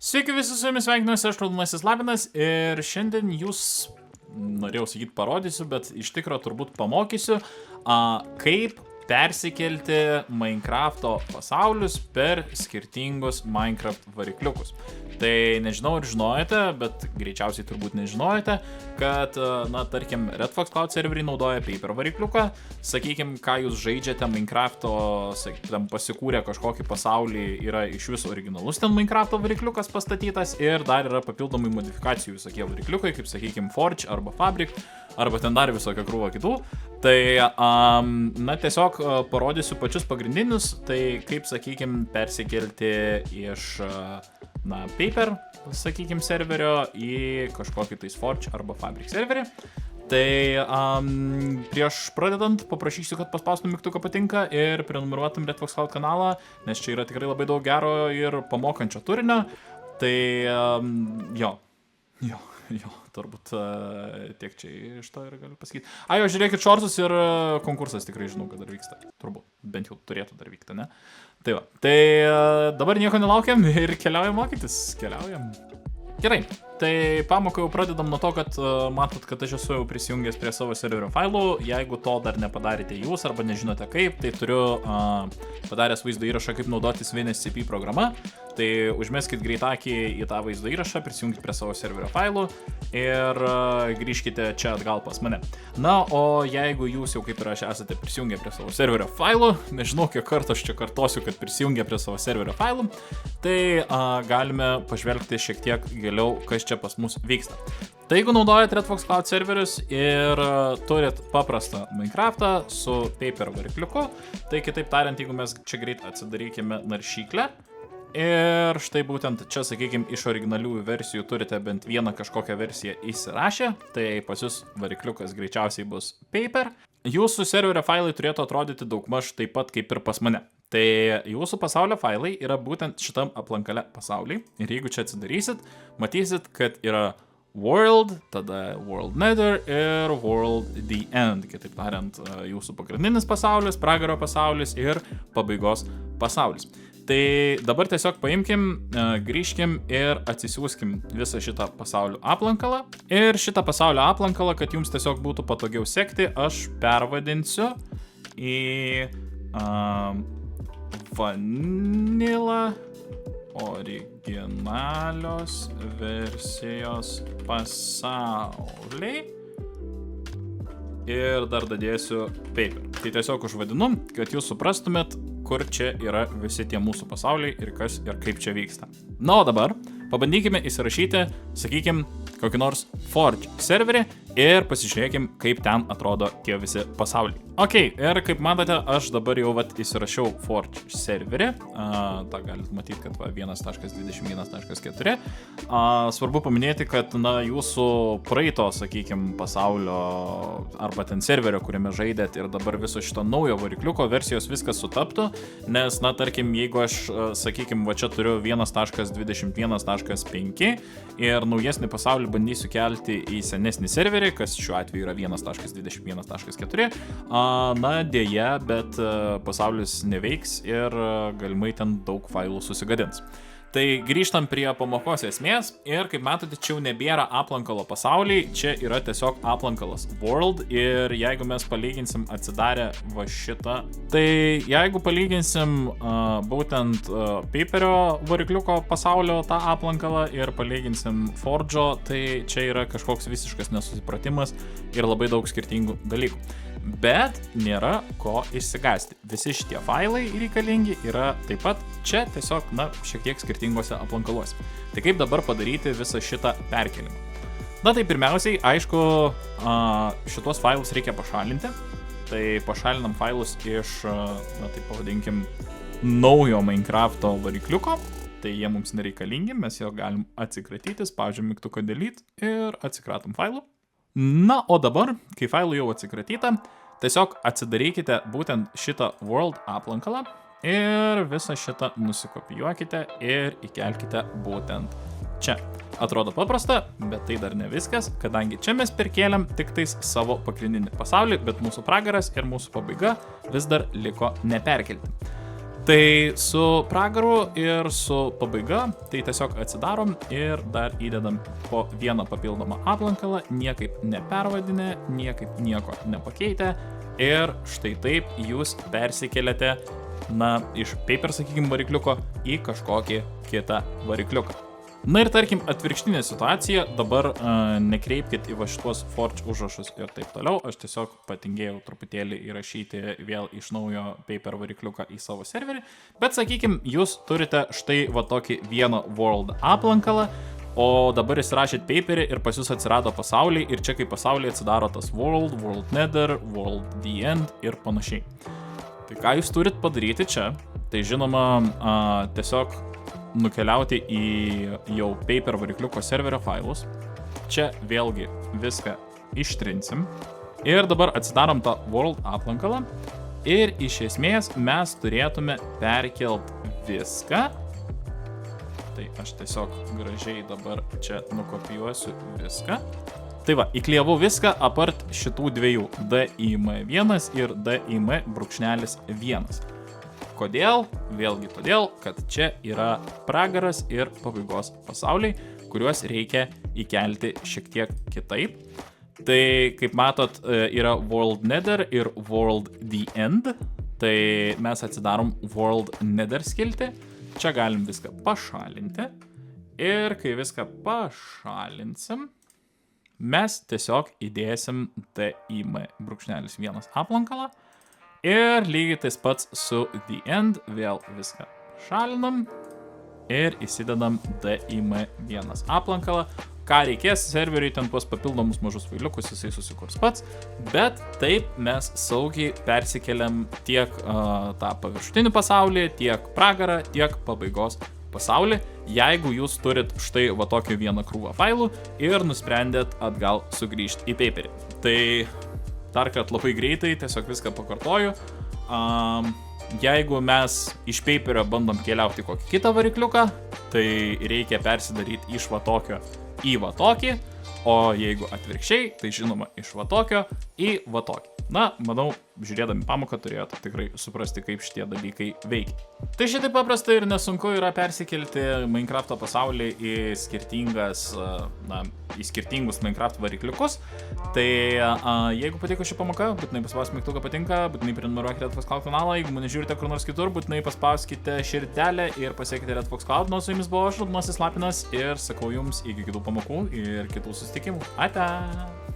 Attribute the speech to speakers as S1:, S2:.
S1: Sveiki visi, su jumis sveikinuosi, aš Raudonasis Lapinas ir šiandien jūs, norėjau sakyti, parodysiu, bet iš tikro turbūt pamokysiu, kaip persikelti Minecrafto pasaulius per skirtingus Minecraft varikliukus. Tai nežinau, ar žinojate, bet greičiausiai turbūt nežinojate, kad, tarkim, Redfox Cloud serveriai naudoja Paper varikliuką. Sakykim, ką jūs žaidžiate Minecrafto, sakykim, pasikūrė kažkokį pasaulį, yra iš viso originalus ten Minecrafto varikliukas pastatytas ir dar yra papildomai modifikacijų visokie varikliukai, kaip, sakykim, Forge arba Fabric, arba ten dar visokia krūva kitų. Tai, tiesiog parodysiu pačius pagrindinius, tai kaip, sakykim, persikelti iš, Paper, sakykim, serverio į kažkokį tais Forge arba Fabric serverį. Tai prieš pradedant paprašysiu, kad paspaustum mygtuką patinka ir prenumeruotum Redfox Cloud kanalą, nes čia yra tikrai labai daug gero ir pamokančio turinio. Tai jo, turbūt tiek čia iš to ir galiu pasakyti. Žiūrėkit šortus ir konkursas tikrai žinau, kad dar vyksta. Turbūt, bent jau turėtų dar vykti, ne? Tai va, tai dabar nieko nelaukiam ir keliaujam mokytis. Gerai, tai pamoką jau pradedam nuo to, kad matot, kad aš esu jau prisijungęs prie savo serverio failų. Jeigu to dar nepadarėte jūs arba nežinote kaip, tai turiu padaręs vaizdo įrašą, kaip naudotis WinSCP programa. Tai užmeskit greitakį į tą vaizdo įrašą, prisijungit prie savo serverio failų ir grįžkite čia atgal pas mane. Na, o jeigu jūs jau kaip ir aš esate prisijungę prie savo serverio failų, nežinau, kiek kartų aš čia kartosiu, kad prisijungę prie savo serverio failų, tai galime pažvelgti šiek tiek giliau, kas čia pas mus vyksta. Tai jeigu naudojat Redfox Cloud serverius ir turit paprastą Minecraftą su Paper varikliuku, tai kitaip tariant, jeigu mes čia greit atsidarykime naršyklę, ir štai būtent čia, sakykime, iš originaliųjų versijų turite bent vieną kažkokią versiją įsirašę, tai pas jūs varikliukas greičiausiai bus Paper. Jūsų serverio failai turėtų atrodyti daugmaž taip pat kaip ir pas mane. Tai jūsų pasaulio failai yra būtent šitam aplankale pasauliai. Ir jeigu čia atsidarysit, matysit, kad yra World, tada World Nether ir World The End. Kitaip tariant, jūsų pagrindinis pasaulis, pragaro pasaulis ir pabaigos pasaulis. Tai dabar tiesiog paimkim, grįžkim ir atsisiųskim visą šitą pasaulio aplankalą. Ir šitą pasaulio aplankalą, kad jums tiesiog būtų patogiau sekti, aš pervadinsiu į Vanilla originalios versijos pasauliai. Ir dar dadėsiu Paper. Tai tiesiog užvadinu, kad jūs suprastumėt, kur čia yra visi tie mūsų pasauliai ir kas ir kaip čia vyksta. Na, o dabar pabandykime įsirašyti, sakykim, kokį nors Forge serverį ir pasižiūrėkim, kaip ten atrodo tie visi pasauliai. Ok, ir kaip matote, aš dabar jau įsirašiau Forge serverį. Ta galite matyti, kad 1.21.4. Svarbu paminėti, kad jūsų praeito, sakykim, pasaulio arba ten serverio, kuriame žaidėt ir dabar viso šito naujo varikliuko versijos viskas sutaptų, nes, tarkim, jeigu aš, sakykim, čia turiu 1.21.5 ir naujesnį pasaulį bandysiu kelti į senesnį serverį, kas šiuo atveju yra 1.21.4, dėja, bet pasaulis neveiks ir galimai ten daug failų susigadins. Tai grįžtam prie pamokos esmės ir kaip matote, čia jau nebėra aplankalo pasauliai, čia yra tiesiog aplankalas World ir jeigu mes palyginsim atsidarę va šitą, tai jeigu palyginsim būtent Paperio varikliuko pasaulio tą aplankalą ir palyginsim Forge'o, tai čia yra kažkoks visiškas nesusipratimas ir labai daug skirtingų dalykų. Bet nėra ko išsigąsti. Visi šitie failai reikalingi yra taip pat čia tiesiog, šiek tiek skirtingose aplankaluose. Tai kaip dabar padaryti visą šitą perkelimą? Tai pirmiausiai, aišku, šitos failus reikia pašalinti. Tai pašalinam failus iš, taip pavadinkim, naujo Minecrafto varikliuko. Tai jie mums nereikalingi, mes jo galim atsikratyti, spaudžiam mygtuką delete ir atsikratom failų. Na, o dabar, kai failų jau atsikratyta, tiesiog atsidarykite būtent šitą World aplankalą ir visą šitą nusikopijuokite ir įkelkite būtent čia. Atrodo paprasta, bet tai dar ne viskas, kadangi čia mes perkėlėm tik tais savo pagrindinį pasaulį, bet mūsų pragaras ir mūsų pabaiga vis dar liko neperkelti. Tai su pragaru ir su pabaiga, tai tiesiog atsidarom ir dar įdedam po vieną papildomą aplankalą, niekaip nepervadinę, niekaip nieko nepakeitę. Ir štai taip jūs persikeliate, iš Paper, sakykime, varikliuko į kažkokį kitą varikliuką. Na ir tarkim, atvirkštinė situacija, dabar nekreipkit į va šitos Forge užrašus ir taip toliau, aš tiesiog patingėjau truputėlį įrašyti vėl iš naujo Paper varikliuką į savo serverį, bet sakykime, jūs turite štai va tokį vieną World aplankalą, o dabar įsirašėt Paperį ir pas jūs atsirado pasauliai ir čia kaip pasauliai atsidaro tas World, World Nether, World The End ir panašiai. Tai ką jūs turit padaryti čia, tai žinoma tiesiog nukeliauti į jau Paper varikliuko serverio failus. Čia vėlgi viską ištrinsim. Ir dabar atsidarom tą World aplankalą. Ir iš esmės mes turėtume perkelt viską. Tai aš tiesiog gražiai dabar čia nukopijuosiu viską. Tai va, įklijavau viską apart šitų dviejų DIM1 ir DIM_1. Kodėl? Vėlgi todėl, kad čia yra pragaras ir pabaigos pasauliai, kuriuos reikia įkelti šiek tiek kitaip. Tai, kaip matot, yra World Nether ir World The End. Tai mes atsidarom World Nether skiltį. Čia galim viską pašalinti. Ir kai viską pašalinsim, mes tiesiog įdėsim DIM_1 aplankalą. Ir lygiai tais pats su The End, vėl viską šalinam ir įsidedam DIM1 aplankalą. Ką reikės serveriui, ten tuos papildomus mažus failiukus jisai susikurs pats, bet taip mes saugiai persikeliam tiek tą paviršutinį pasaulį, tiek pragarą, tiek pabaigos pasaulį, jeigu jūs turit štai va tokį vieną krūvą failų ir nusprendėt atgal sugrįžti į Paperį. Tai dar kad labai greitai, tiesiog viską pakartoju. Jeigu mes iš Paperio bandom keliauti kokį kitą varikliuką, tai reikia persidaryti iš va tokio į va tokį, o jeigu atvirkščiai, tai žinoma iš va tokio į va tokį. Na, manau, žiūrėdami pamoką turėjote tikrai suprasti, kaip šitie dalykai veikia. Tai šitai paprasta ir nesunku yra persikelti Minecrafto pasaulį į skirtingus Minecraft varikliukus. Tai jeigu patiko ši pamoka, būtinai paspauskite mygtuką patinka, būtinai prenumeruokite Redfox Cloud kanalą, jeigu mane žiūrite kur nors kitur, būtinai paspauskite širdelę ir pasiekite Redfox Cloud. Nu, su jumis buvo aš, Raudonasis Lapinas, ir sakau jums iki kitų pamokų ir kitų susitikimų. Ate!